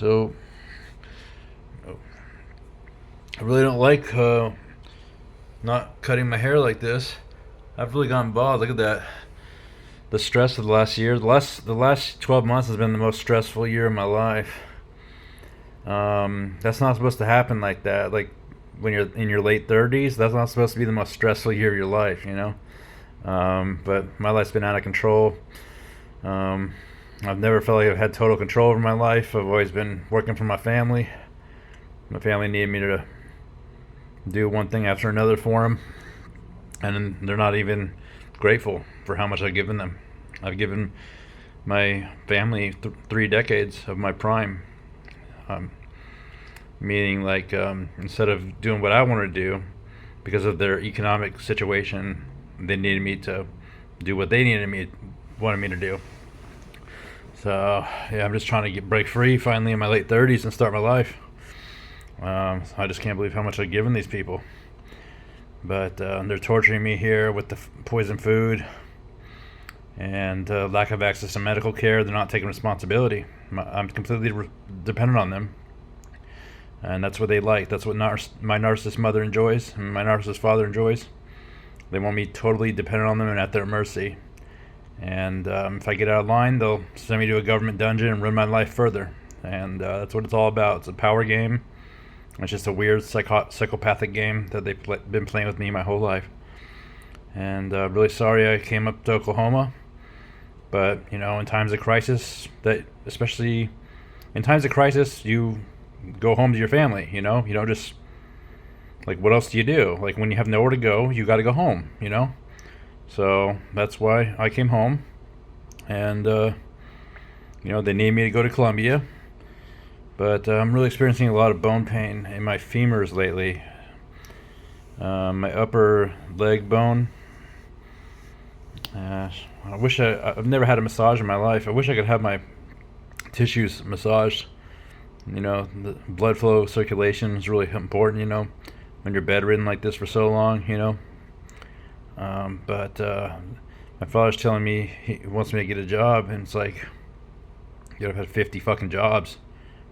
So I really don't like not cutting my hair like this. I've really gotten bald. Look at that. The stress of the last year, the last 12 months has been the most stressful year of my life. That's not supposed to happen like that. Like when you're in your late 30s, that's not supposed to be the most stressful year of your life, you know. But my life's been out of control. Um, I've never felt like I've had total control over my life. I've always been working for my family. My family needed me to do one thing after another for them, and they're not even grateful for how much I've given them. I've given my family 3 decades of my prime, um, meaning like instead of doing what I wanted to do because of their economic situation, they needed me to do what they wanted me to do. So yeah, I'm just trying to break free finally in my late 30s and start my life. I just can't believe how much I've given these people. But they're torturing me here with the poison food and lack of access to medical care. They're not taking responsibility. I'm completely dependent on them. And that's what they like. That's what my narcissist mother enjoys and my narcissist father enjoys. They want me totally dependent on them and at their mercy. And if I get out of line, they'll send me to a government dungeon and ruin my life further. And that's what it's all about. It's a power game. It's just a weird psychopathic game that they've been playing with me my whole life. And really sorry I came up to Oklahoma. But, you know, in times of crisis, especially in times of crisis, you go home to your family, you know? You don't just, like, what else do you do? Like, when you have nowhere to go, you got to go home, you know? So that's why I came home. And, they need me to go to Columbia. But I'm really experiencing a lot of bone pain in my femurs lately. My upper leg bone. I've never had a massage in my life. I wish I could have my tissues massaged. You know, the blood flow circulation is really important, you know, when you're bedridden like this for so long, you know. But my father's telling me he wants me to get a job, and it's like, I've had 50 fucking jobs.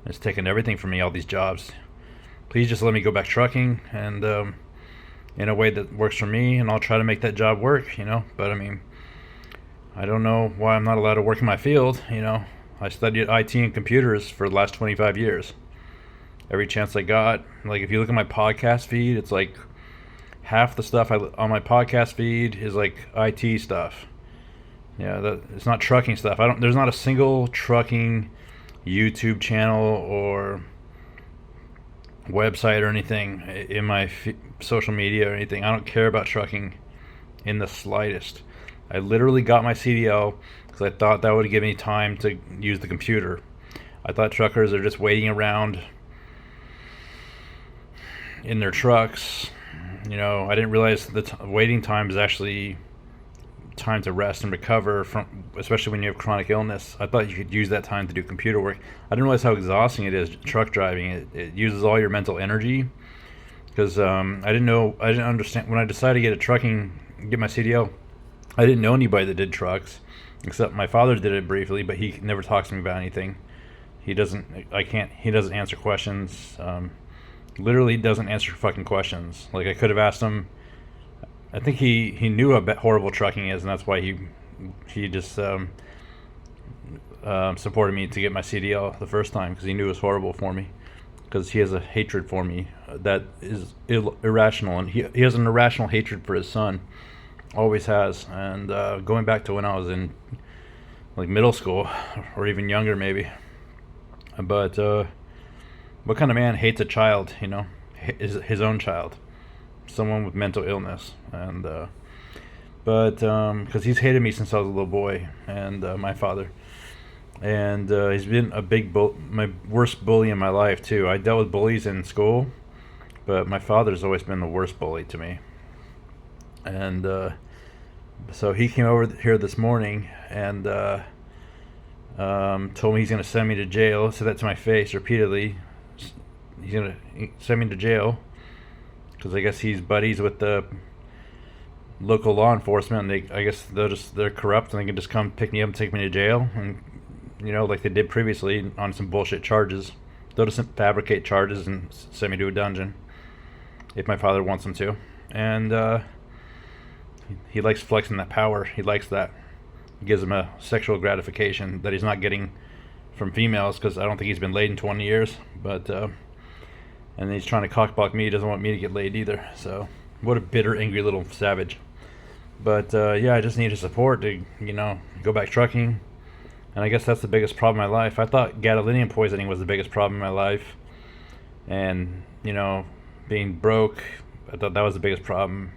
It's taken everything from me, all these jobs. Please just let me go back trucking and in a way that works for me, and I'll try to make that job work, you know. But I mean, I don't know why I'm not allowed to work in my field, you know. I studied IT and computers for the last 25 years. Every chance I got. Like, if you look at my podcast feed, it's like half the stuff on my podcast feed is like IT stuff. Yeah, it's not trucking stuff. There's not a single trucking YouTube channel or website or anything in my social media or anything. I don't care about trucking in the slightest. I literally got my CDL because I thought that would give me time to use the computer. I thought truckers are just waiting around in their trucks. You know, I didn't realize the waiting time is actually time to rest and recover from, especially when you have chronic illness. I thought you could use that time to do computer work. I didn't realize how exhausting it is truck driving. It uses all your mental energy. Because I didn't understand when I decided to get my CDL. I didn't know anybody that did trucks, except my father did it briefly, but he never talks to me about anything. He doesn't answer questions. Literally doesn't answer fucking questions. Like, I could have asked him. I think he knew how horrible trucking is, and that's why he just supported me to get my CDL the first time, because he knew it was horrible for me, because he has a hatred for me that is irrational, and he has an irrational hatred for his son, always has. And going back to when I was in like middle school or even younger maybe. But what kind of man hates a child, you know, his own child? Someone with mental illness. And but because he's hated me since I was a little boy, and my father, and he's been my worst bully in my life too. I dealt with bullies in school, but my father's always been the worst bully to me. And so he came over here this morning and told me he's going to send me to jail. Said that to my face repeatedly. He's going to send me to jail because I guess he's buddies with the local law enforcement. And I guess they're corrupt, and they can just come pick me up and take me to jail and like they did previously on some bullshit charges. They'll just fabricate charges and send me to a dungeon if my father wants them to. And he likes flexing that power. He likes that. It gives him a sexual gratification that he's not getting from females, because I don't think he's been laid in 20 years. But and he's trying to cockblock me. He doesn't want me to get laid either. So what a bitter, angry little savage. But yeah, I just need his support to, go back trucking. And I guess that's the biggest problem in my life. I thought gadolinium poisoning was the biggest problem in my life. And, being broke, I thought that was the biggest problem.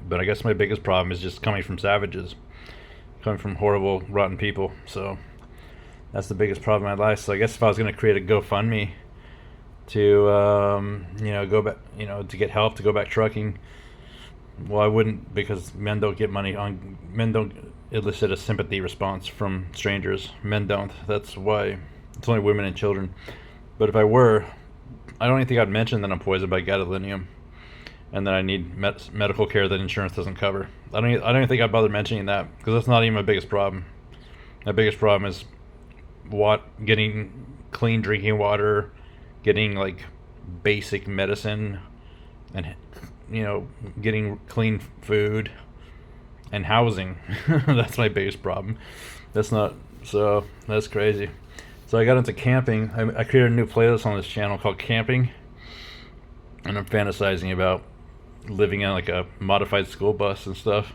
But I guess my biggest problem is just coming from savages. Coming from horrible, rotten people. So that's the biggest problem in my life. So I guess if I was going to create a GoFundMe to, go back, to get help to go back trucking, well, I wouldn't, because men don't elicit a sympathy response from strangers. Men don't. That's why it's only women and children. But if I were, I don't even think I'd mention that I'm poisoned by gadolinium and that I need medical care that insurance doesn't cover. I don't even think I'd bother mentioning that, because that's not even my biggest problem. My biggest problem is getting clean drinking water, getting like basic medicine, and getting clean food and housing. That's my biggest problem. That's crazy. So I got into camping. I created a new playlist on this channel called Camping, and I'm fantasizing about living in like a modified school bus and stuff.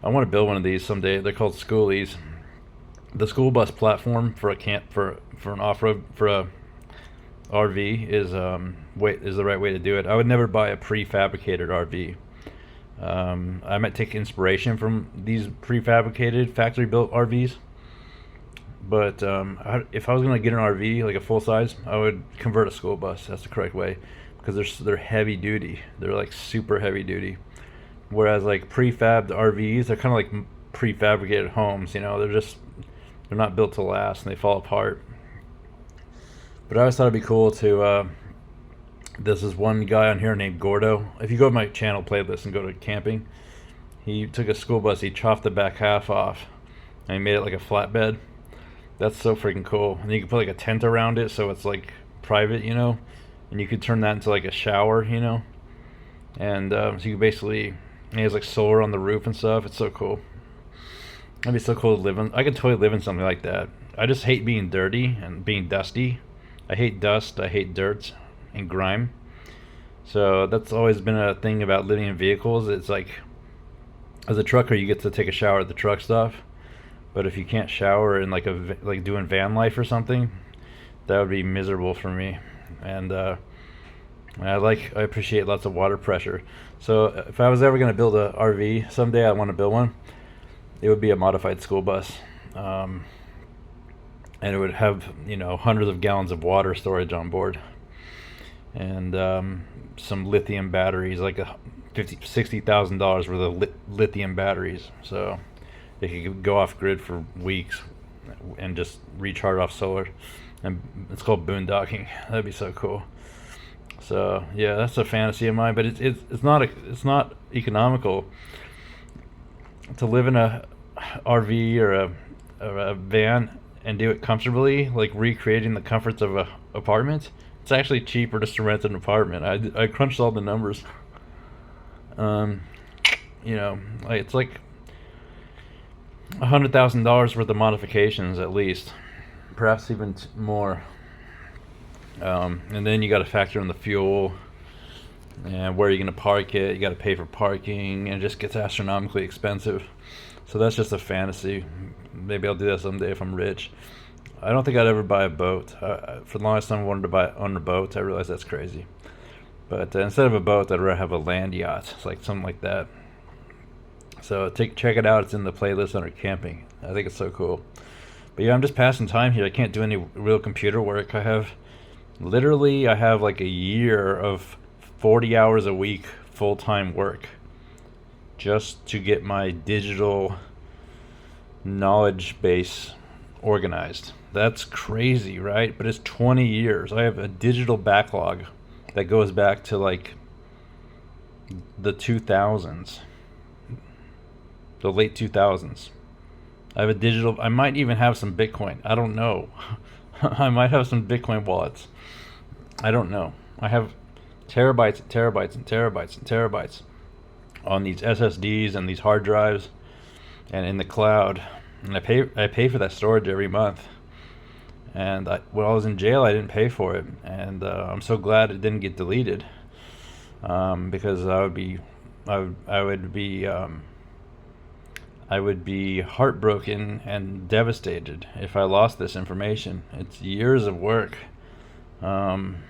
I want to build one of these someday. They're called schoolies. The school bus platform for a an off-road, for a RV is the right way to do it. I would never buy a prefabricated RV. I might take inspiration from these prefabricated factory-built RVs, but if I was going to get an RV, like a full-size, I would convert a school bus. That's the correct way, because they're heavy-duty. They're like super heavy-duty. Whereas like prefabbed RVs, they're kind of like prefabricated homes. They're not built to last, and they fall apart. But I always thought it'd be cool to. There's this one guy on here named Gordo. If you go to my channel playlist and go to camping, he took a school bus, he chopped the back half off, and he made it like a flatbed. That's so freaking cool. And you can put like a tent around it, so it's like private, and you could turn that into like a shower, and so you can basically, he has like solar on the roof and stuff. It's so cool. That'd be so cool to live in. I could totally live in something like that. I just hate being dirty and being dusty. I hate dust, I hate dirt and grime. So that's always been a thing about living in vehicles. It's like, as a trucker, you get to take a shower at the truck stop, but if you can't shower in like doing van life or something, that would be miserable for me. And I appreciate lots of water pressure. So if I was ever going to build a RV someday, I want to build one. It would be a modified school bus. And it would have, hundreds of gallons of water storage on board, and some lithium batteries, like $60,000 worth of lithium batteries, so they could go off grid for weeks and just recharge off solar. And it's called boondocking. That'd be so cool. So yeah, that's a fantasy of mine, but it's not economical to live in a RV or a van and do it comfortably, like recreating the comforts of a apartment. It's actually cheaper just to rent an apartment. I crunched all the numbers. It's like $100,000 worth of modifications at least, perhaps even more. And then you got to factor in the fuel and where you're going to park it. You got to pay for parking, and it just gets astronomically expensive. So that's just a fantasy. Maybe I'll do that someday if I'm rich. I don't think I'd ever buy a boat. For the longest time I wanted to own a boat. I realized that's crazy. But instead of a boat, I'd rather have a land yacht. It's like something like that. So check it out. It's in the playlist under camping. I think it's so cool. But yeah, I'm just passing time here. I can't do any real computer work. I have like a year of 40 hours a week full-time work just to get my digital knowledge base organized. That's crazy, right? But it's 20 years. I have a digital backlog that goes back to like the 2000s, the late 2000s. I have a digital. I might even have some Bitcoin. I don't know. I might have some Bitcoin wallets. I don't know. I have terabytes and terabytes and terabytes and terabytes on these SSDs and these hard drives and in the cloud. And I pay for that storage every month. And when I was in jail, I didn't pay for it, and I'm so glad it didn't get deleted, because I would be heartbroken and devastated if I lost this information. It's years of work. Um,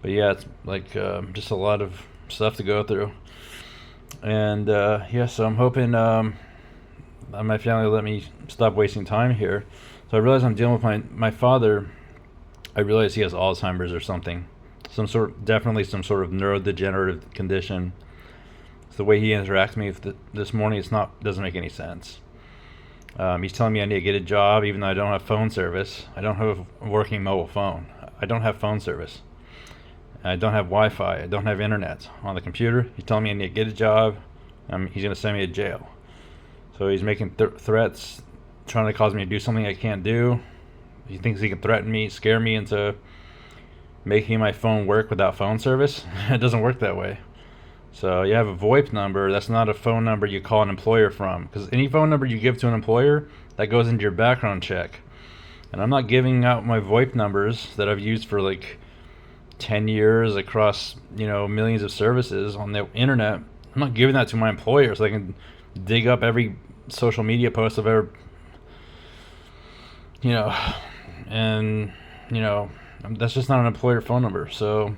but yeah, it's like just a lot of stuff to go through. And yeah, so I'm hoping my family will let me stop wasting time here. So I realize I'm dealing with my father. I realize he has Alzheimer's or something, definitely some sort of neurodegenerative condition. So the way he interacts with me this morning, doesn't make any sense. He's telling me I need to get a job, even though I don't have phone service. I don't have a working mobile phone. I don't have phone service. I don't have Wi-Fi. I don't have internet on the computer. He's telling me I need to get a job. He's going to send me to jail. So he's making threats, trying to cause me to do something I can't do. He thinks he can threaten me, scare me into making my phone work without phone service. It doesn't work that way. So you have a VoIP number. That's not a phone number you call an employer from, because any phone number you give to an employer, that goes into your background check. And I'm not giving out my VoIP numbers that I've used for like 10 years across, millions of services on the internet. I'm not giving that to my employer so they can dig up every social media post I've ever, and that's just not an employer phone number. So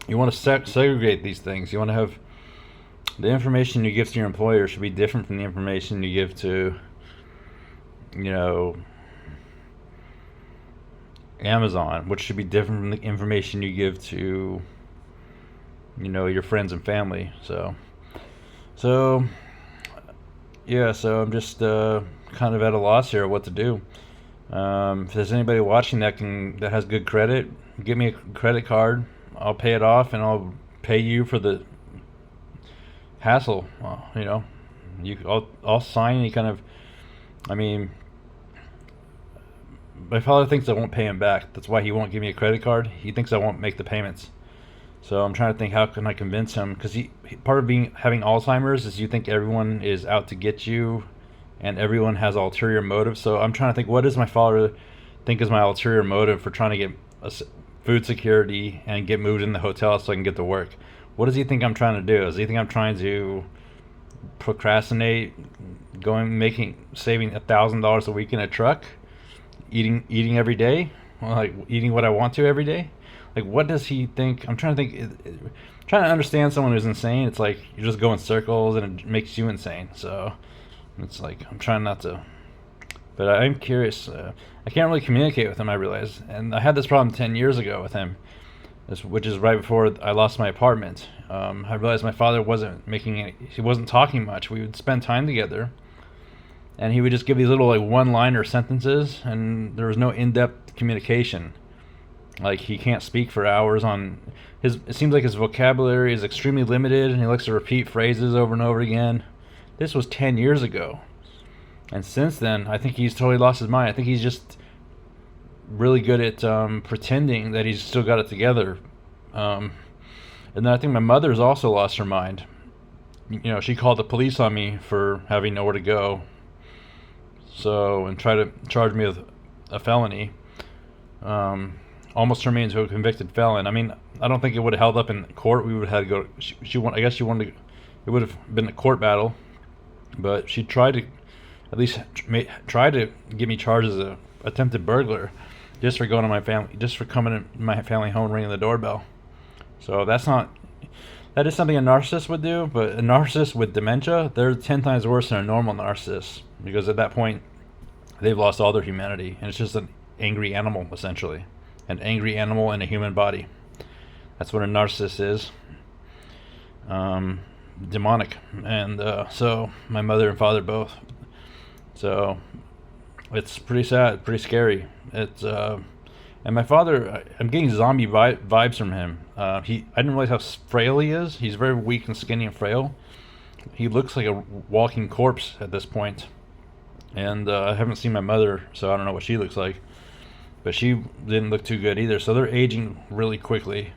you want to segregate these things. You want to have the information you give to your employer should be different from the information you give to Amazon, which should be different from the information you give to your friends and family. So yeah, so I'm just kind of at a loss here what to do. If there's anybody watching that has good credit, give me a credit card. I'll pay it off, and I'll pay you for the hassle. I'll sign any kind of. My father thinks I won't pay him back. That's why he won't give me a credit card. He thinks I won't make the payments. So I'm trying to think, how can I convince him? Because part of having Alzheimer's is you think everyone is out to get you, and everyone has ulterior motives. So I'm trying to think, what does my father think is my ulterior motive for trying to get food security and get moved in the hotel so I can get to work? What does he think I'm trying to do? Does he think I'm trying to procrastinate saving $1,000 a week in a truck, eating every day, like eating what I want to every day? Like, what does he think? I'm trying to think, trying to understand someone who's insane. It's like you just go in circles and it makes you insane. So it's like I'm trying not to, but I'm curious. I can't really communicate with him, I realize, and I had this problem 10 years ago with him, which is right before I lost my apartment. I realized my father he wasn't talking much. We would spend time together, and he would just give these little like one-liner sentences, and there was no in-depth communication. Like, he can't speak for hours on it seems like his vocabulary is extremely limited, and he likes to repeat phrases over and over again. This was 10 years ago. And since then, I think he's totally lost his mind. I think he's just really good at pretending that he's still got it together. And then I think my mother's also lost her mind. She called the police on me for having nowhere to go. And tried to charge me with a felony. Almost turned me into a convicted felon. I don't think it would have held up in court. We would have had to go. I guess she wanted to. It would have been a court battle, but she tried to, at least try to get me charged as a attempted burglar, just for coming to my family home, ringing the doorbell. So that is something a narcissist would do. But a narcissist with dementia, they're 10 times worse than a normal narcissist, because at that point, they've lost all their humanity, and it's just an angry animal, essentially. An angry animal in a human body. That's what a narcissist is. Demonic. And so my mother and father both. So it's pretty sad, pretty scary. It's and my father, I'm getting zombie vibes from him. I didn't realize how frail he is. He's very weak and skinny and frail. he looks like a walking corpse at this point. And I haven't seen my mother, so I don't know what she looks like. But she didn't look too good either. So they're aging really quickly.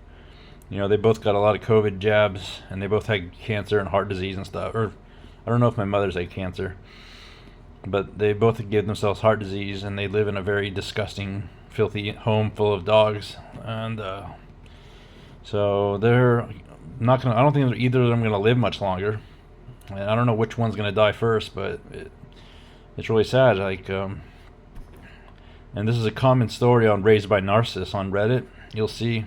You know, they both got a lot of COVID jabs, and they both had cancer and heart disease and stuff. Or I don't know if my mother's had cancer, but they both give themselves heart disease, and they live in a very disgusting, filthy home full of dogs. And so they're not gonna. I don't think either of them are gonna live much longer. And I don't know which one's gonna die first, but it's really sad. Like, and this is a common story on Raised by Narcissists on Reddit. You'll see.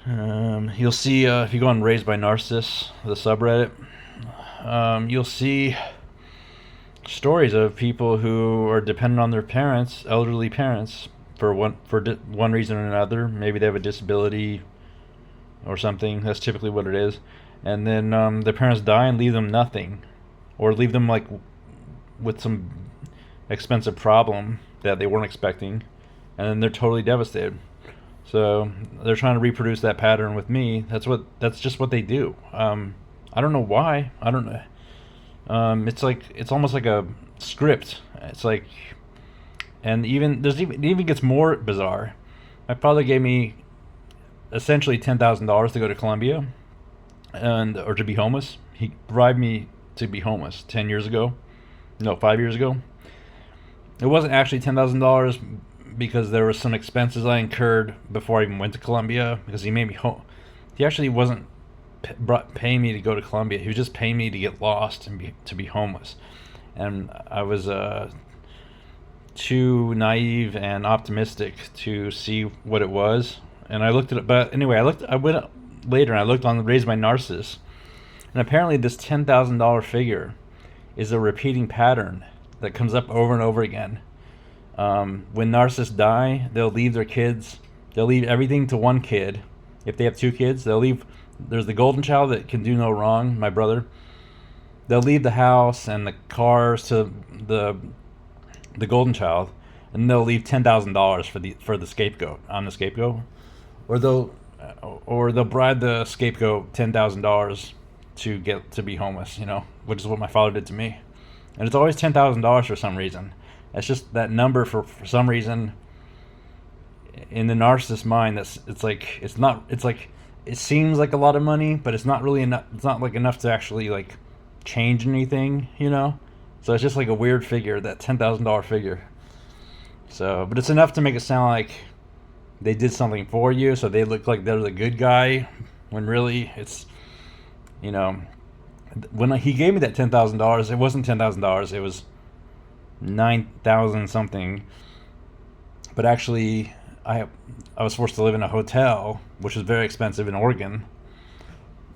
If you go on Raised by Narcissists, the subreddit, you'll see stories of people who are dependent on their parents, elderly parents, for one reason or another. Maybe they have a disability or something. That's typically what it is. And then their parents die and leave them nothing, or leave them like with some expensive problem that they weren't expecting, and then they're totally devastated. So they're trying to reproduce that pattern with me. That's just what they do. I don't know why. I don't know. It's almost like a script. It's like, and it even gets more bizarre. My father gave me essentially $10,000 to go to Colombia, or to be homeless. He bribed me to be homeless 5 years ago. It wasn't actually $10,000 because there were some expenses I incurred before I even went to Colombia, because he made me he actually wasn't paying me to go to Colombia. He was just paying me to get lost and to be homeless. And I was too naive and optimistic to see what it was. And I looked at it, but anyway, I went later and I looked on Raised by Narcissists, and apparently this $10,000 figure is a repeating pattern that comes up over and over again. When narcissists die, they'll leave everything to one kid. If they have two kids, there's the golden child that can do no wrong, my brother. They'll leave the house and the cars to the golden child, and they'll leave $10,000 for the scapegoat. I'm the scapegoat, or they'll bribe the scapegoat $10,000 to be homeless. Which is what my father did to me, and it's always $10,000 for some reason. It's just that number for some reason in the narcissist mind. It seems like a lot of money, but it's not really enough. It's not like enough to actually like change anything, So it's just like a weird figure, that $10,000 figure. So, but it's enough to make it sound like they did something for you, so they look like they're the good guy, when really it's, when he gave me that $10,000, it wasn't $10,000. It was 9,000 something. But actually, I was forced to live in a hotel, which is very expensive in Oregon.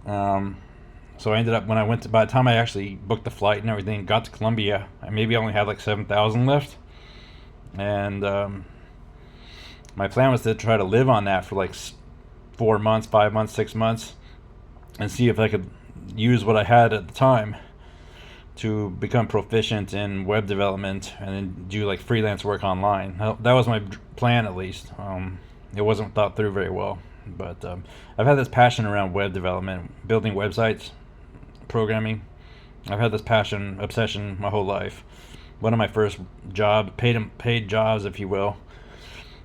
So I ended up, by the time I actually booked the flight and everything, got to Colombia, I maybe only had like 7,000 left. And my plan was to try to live on that for like 4 months, 5 months, 6 months, and see if I could use what I had at the time to become proficient in web development and then do like freelance work online. That was my plan, at least. It wasn't thought through very well, but I've had this passion around web development, building websites, programming. I've had this obsession my whole life. One of my first paid jobs, if you will,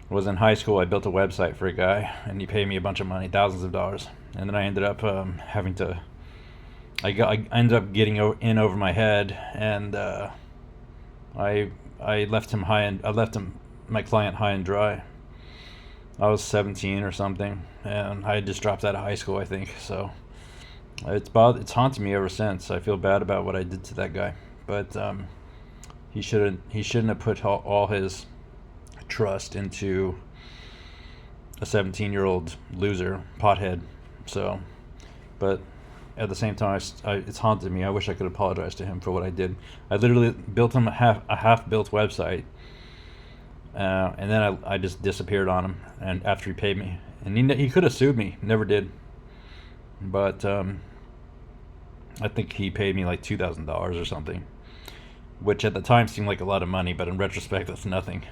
was in high school. I built a website for a guy, and he paid me a bunch of money, thousands of dollars. And then I ended up I ended up getting in over my head, and I left him my client high and dry. I was 17 or something, and I had just dropped out of high school, I think. So it's haunted me ever since. I feel bad about what I did to that guy, but he shouldn't have put all his trust into a 17-year-old loser, pothead. So, but at the same time, it's haunted me. I wish I could apologize to him for what I did. I literally built him a half-built website, and then I just disappeared on him. And after he paid me, and he could have sued me, never did. But I think he paid me like $2,000 or something, which at the time seemed like a lot of money, but in retrospect, that's nothing.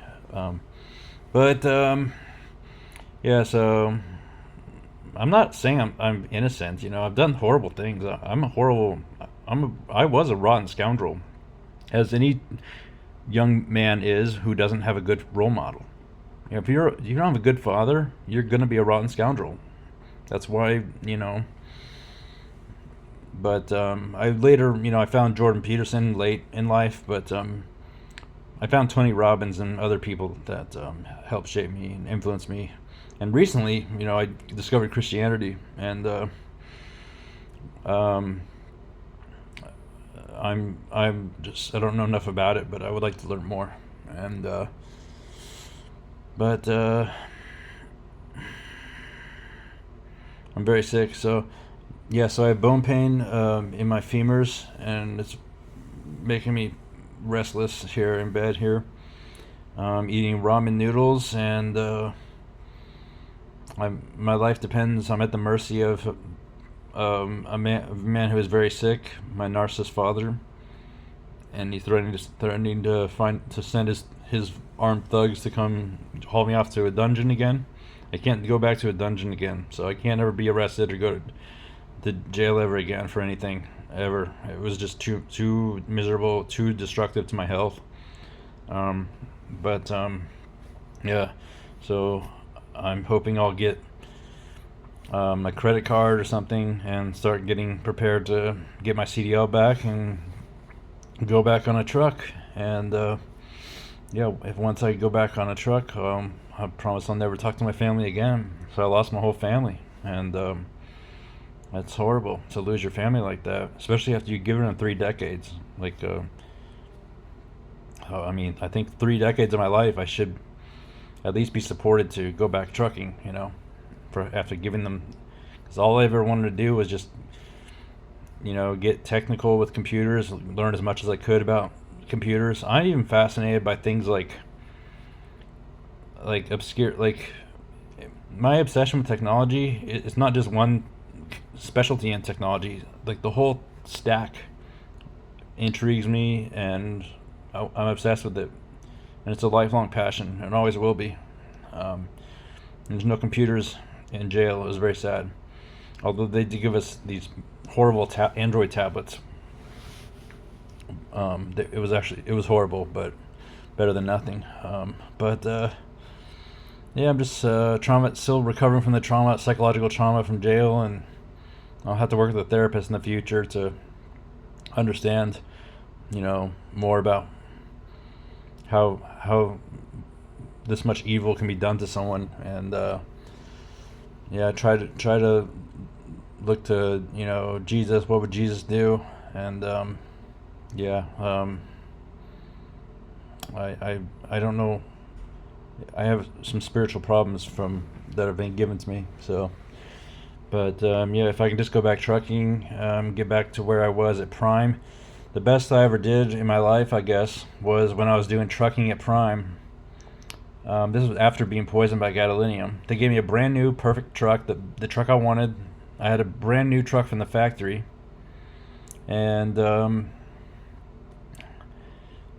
Yeah, so I'm not saying I'm innocent. You know, I've done horrible things. I'm a horrible. I was a rotten scoundrel, as any young man is who doesn't have a good role model. You know, if you don't have a good father, you're gonna be a rotten scoundrel. That's why, you know. But I later, you know, I found Jordan Peterson late in life, but I found Tony Robbins and other people that helped shape me and influence me. And recently, you know, I discovered Christianity, and um, I'm just, I don't know enough about it, but I would like to learn more. And but I'm very sick, so yeah. So I have bone pain in my femurs, and it's making me restless here in bed here. Eating ramen noodles, and my life depends. I'm at the mercy of a man who is very sick, my narcissist father, and he's threatening to send his armed thugs to come haul me off to a dungeon again. I can't go back to a dungeon again, so I can't ever be arrested or go to jail ever again for anything ever. It was just too miserable, too destructive to my health. Um, but yeah, so I'm hoping I'll get a credit card or something and start getting prepared to get my CDL back and go back on a truck. And yeah, if once I go back on a truck, I promise I'll never talk to my family again. So I lost my whole family, and that's horrible to lose your family like that, especially after you've given them 3 decades. Like, I mean, I think 3 decades of my life, I should at least be supported to go back trucking. You know, for after giving them, because all I ever wanted to do was just, you know, get technical with computers, learn as much as I could about computers. I'm even fascinated by things like obscure, like my obsession with technology. It's not just one specialty in technology. Like the whole stack intrigues me, and I'm obsessed with it, and it's a lifelong passion, and always will be. There's no computers in jail. It was very sad. Although they did give us these horrible Android tablets. It was horrible, but better than nothing. But yeah, I'm just still recovering from the trauma, psychological trauma from jail, and I'll have to work with a therapist in the future to understand, you know, more about how this much evil can be done to someone. And yeah, try to look to, you know, Jesus. What would Jesus do? And yeah, I don't know. I have some spiritual problems from that have been given to me. So, but yeah, if I can just go back trucking, get back to where I was at Prime. The best I ever did in my life, I guess, was when I was doing trucking at Prime. This was after being poisoned by gadolinium. They gave me a brand new, perfect truck, the truck I wanted. I had a brand new truck from the factory, and I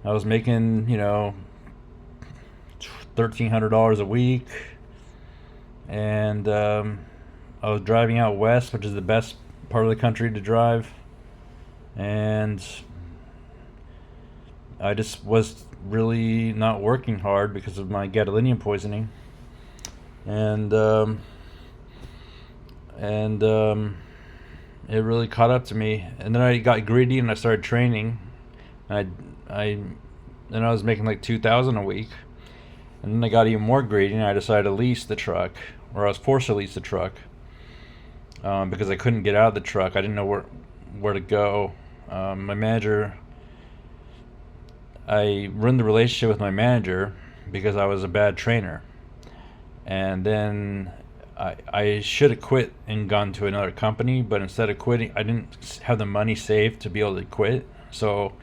was making, you know, $1,300 a week, and I was driving out west, which is the best part of the country to drive, and I just was really not working hard because of my gadolinium poisoning, and it really caught up to me. And then I got greedy and I started training. Then I was making like $2,000 a week, and then I got even more greedy and I decided to lease the truck, or I was forced to lease the truck because I couldn't get out of the truck. I didn't know where to go. My manager, I ruined the relationship with my manager because I was a bad trainer, and then I should have quit and gone to another company, but instead of quitting, I didn't have the money saved to be able to quit. So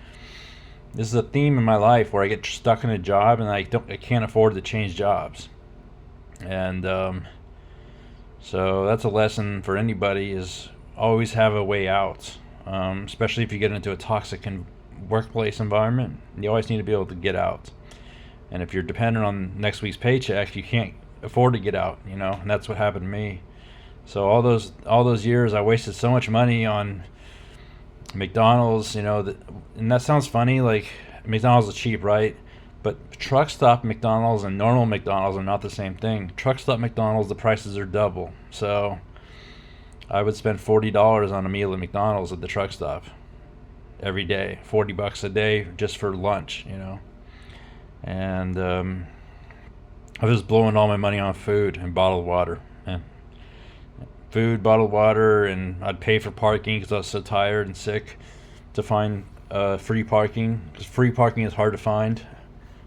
this is a theme in my life where I get stuck in a job and I can't afford to change jobs. And so that's a lesson for anybody, is always have a way out, especially if you get into a toxic workplace environment. You always need to be able to get out. And if you're dependent on next week's paycheck, you can't afford to get out, you know, and that's what happened to me. So all those years, I wasted so much money on McDonald's. And that sounds funny. Like, McDonald's is cheap, right? But truck stop McDonald's and normal McDonald's are not the same thing. Truck stop McDonald's, the prices are double. So I would spend $40 on a meal at McDonald's at the truck stop every day. $40 a day just for lunch. And I was blowing all my money on food and bottled water. And food, bottled water, and I'd pay for parking because I was so tired and sick to find free parking, because free parking is hard to find.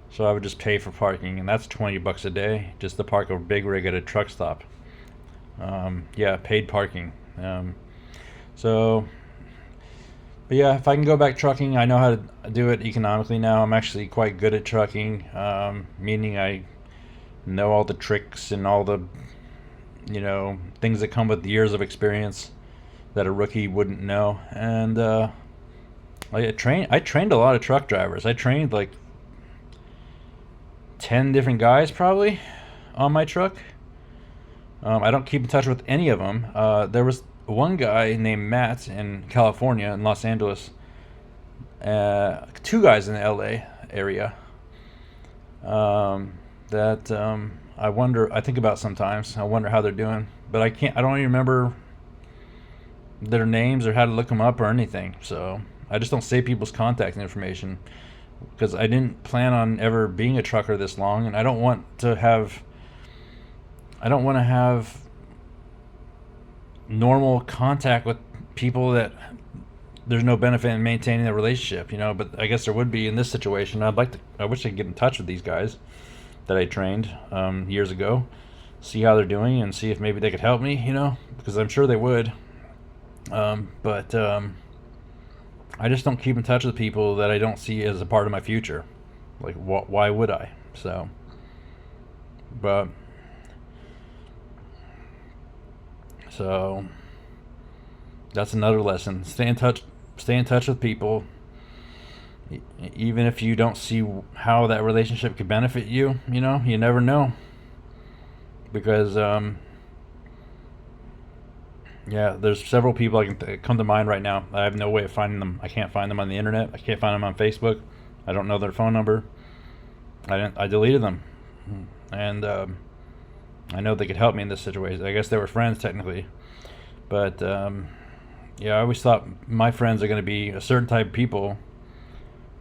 So I would just pay for parking, and that's $20 a day just to park a big rig at a truck stop. Yeah, paid parking. So, but yeah, if I can go back trucking, I know how to do it economically now. I'm actually quite good at trucking, meaning I know all the tricks and all the things that come with years of experience that a rookie wouldn't know. And I trained a lot of truck drivers. I trained like 10 different guys probably on my truck. I don't keep in touch with any of them. There was one guy named Matt in California, in Los Angeles. Two guys in the LA area that I think about sometimes. I wonder how they're doing, but I don't even remember their names or how to look them up or anything. So I just don't save people's contact information because I didn't plan on ever being a trucker this long, and I don't want to have normal contact with people that there's no benefit in maintaining a relationship, but I guess there would be in this situation. I wish I could get in touch with these guys that I trained years ago, see how they're doing and see if maybe they could help me, because I'm sure they would. But I just don't keep in touch with people that I don't see as a part of my future. Like, why would I? So, but that's another lesson. Stay in touch with people, even if you don't see how that relationship could benefit you. You never know, because there's several people I can come to mind right now. I have no way of finding them. I can't find them on the internet. I can't find them on Facebook. I don't know their phone number. I deleted them, and I know they could help me in this situation. I guess they were friends technically, but I always thought my friends are going to be a certain type of people,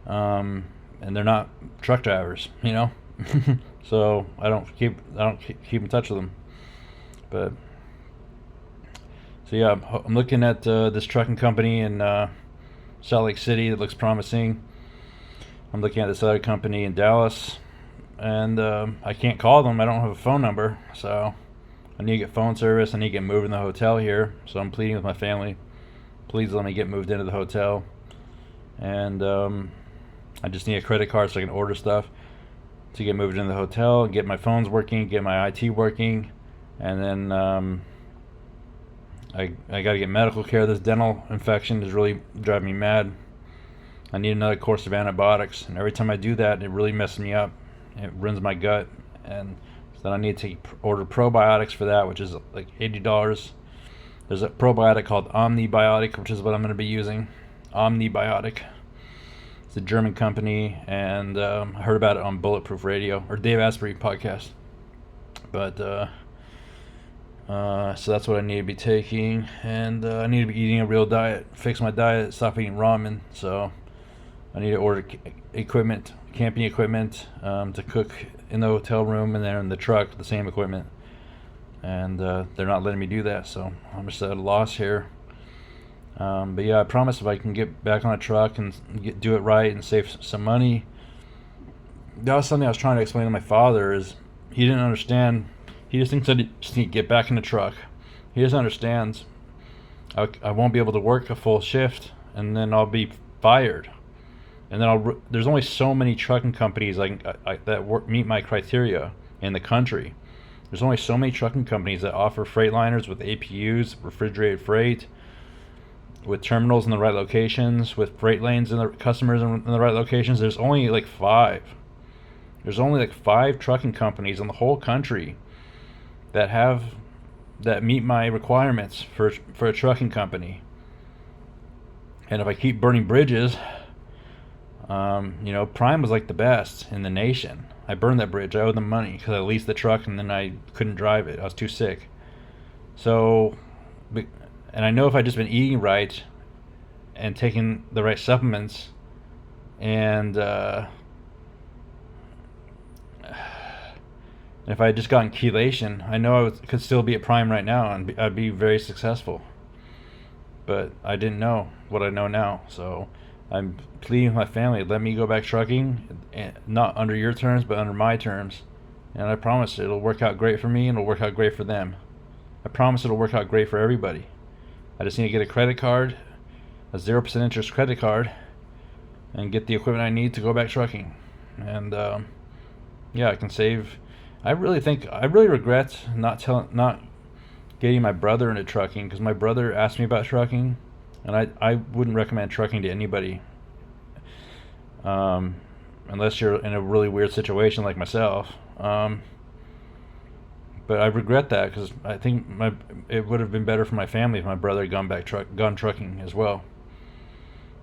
and they're not truck drivers, So I don't keep in touch with them. But so yeah, I'm looking at this trucking company in Salt Lake City that looks promising. I'm looking at this other company in Dallas, and I can't call them. I don't have a phone number, so I need to get phone service. I need to get moved in the hotel here, so I'm pleading with my family. Please let me get moved into the hotel, and I just need a credit card so I can order stuff to get moved into the hotel, get my phones working, get my IT working, and then I got to get medical care. This dental infection is really driving me mad. I need another course of antibiotics, and every time I do that, it really messes me up. It ruins my gut, and so then I need to order probiotics for that, which is like $80. There's a probiotic called Omnibiotic, which is what I'm going to be using. Omnibiotic. It's a German company, and I heard about it on Bulletproof Radio or Dave Asprey podcast. But so that's what I need to be taking, and I need to be eating a real diet, fix my diet, stop eating ramen. So I need to order equipment, camping equipment, to cook in the hotel room, and then in the truck, the same equipment. And they're not letting me do that, so I'm just at a loss here. But yeah, I promise if I can get back on a truck and do it right and save some money. That was something I was trying to explain to my father. Is he didn't understand. He just thinks that I just need to get back in the truck. He doesn't understand. I won't be able to work a full shift, and then I'll be fired. And then there's only so many trucking companies that meet my criteria in the country. There's only so many trucking companies that offer Freightliners with APUs, refrigerated freight, with terminals in the right locations, with freight lanes and the customers in the right locations. There's only like 5. There's only like 5 trucking companies in the whole country that that meet my requirements for a trucking company. And if I keep burning bridges, Prime was like the best in the nation. I burned that bridge. I owed them money because I leased the truck and then I couldn't drive it. I was too sick. So, and I know if I'd just been eating right and taking the right supplements and if I had just gotten chelation, I know could still be at Prime right now and I'd be very successful. But I didn't know what I know now, so I'm pleading with my family, let me go back trucking, not under your terms, but under my terms. And I promise it'll work out great for me and it'll work out great for them. I promise it'll work out great for everybody. I just need to get a credit card, a 0% interest credit card, and get the equipment I need to go back trucking. And I can save. I really regret not getting my brother into trucking, because my brother asked me about trucking, and I wouldn't recommend trucking to anybody unless you're in a really weird situation like myself. But I regret that because I think it would have been better for my family if my brother had gone trucking as well.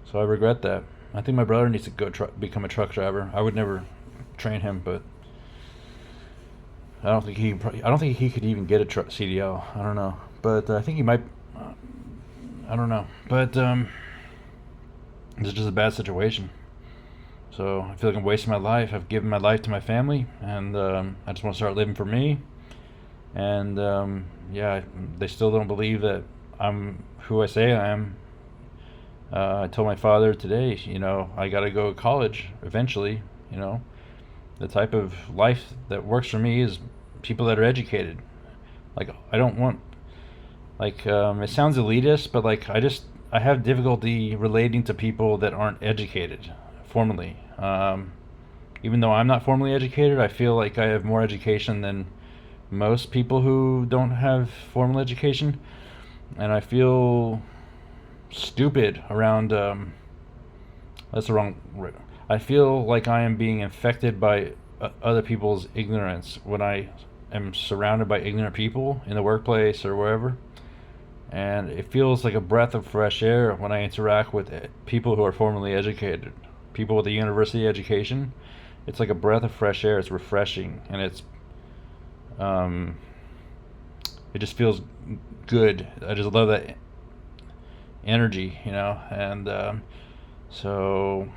So I regret that. I think my brother needs to go become a truck driver. I would never train him, but I don't think he could even get a CDL. I don't know, but I think he might. I don't know, but it's just a bad situation. So I feel like I'm wasting my life. I've given my life to my family, and I just want to start living for me. And they still don't believe that I'm who I say I am. I told my father today, I got to go to college eventually. The type of life that works for me is people that are educated. Like, I don't want, it sounds elitist, but I have difficulty relating to people that aren't educated formally. Even though I'm not formally educated, I feel like I have more education than most people who don't have formal education, and I feel stupid around. That's the wrong word. I feel like I am being infected by other people's ignorance when I am surrounded by ignorant people in the workplace or wherever. And it feels like a breath of fresh air when I interact with people who are formally educated, people with a university education. It's like a breath of fresh air. It's refreshing, and it just feels good. I just love that energy, and so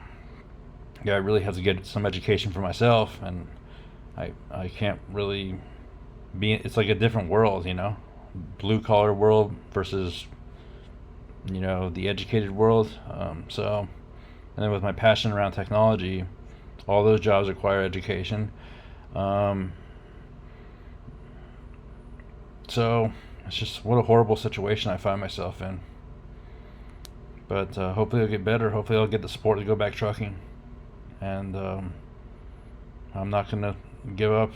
I really have to get some education for myself, and I can't really it's like a different world, blue collar world versus the educated world. And then with my passion around technology, all those jobs require education. So it's just, what a horrible situation I find myself in. But hopefully I'll get better. Hopefully I'll get the support to go back trucking. And I'm not going to give up.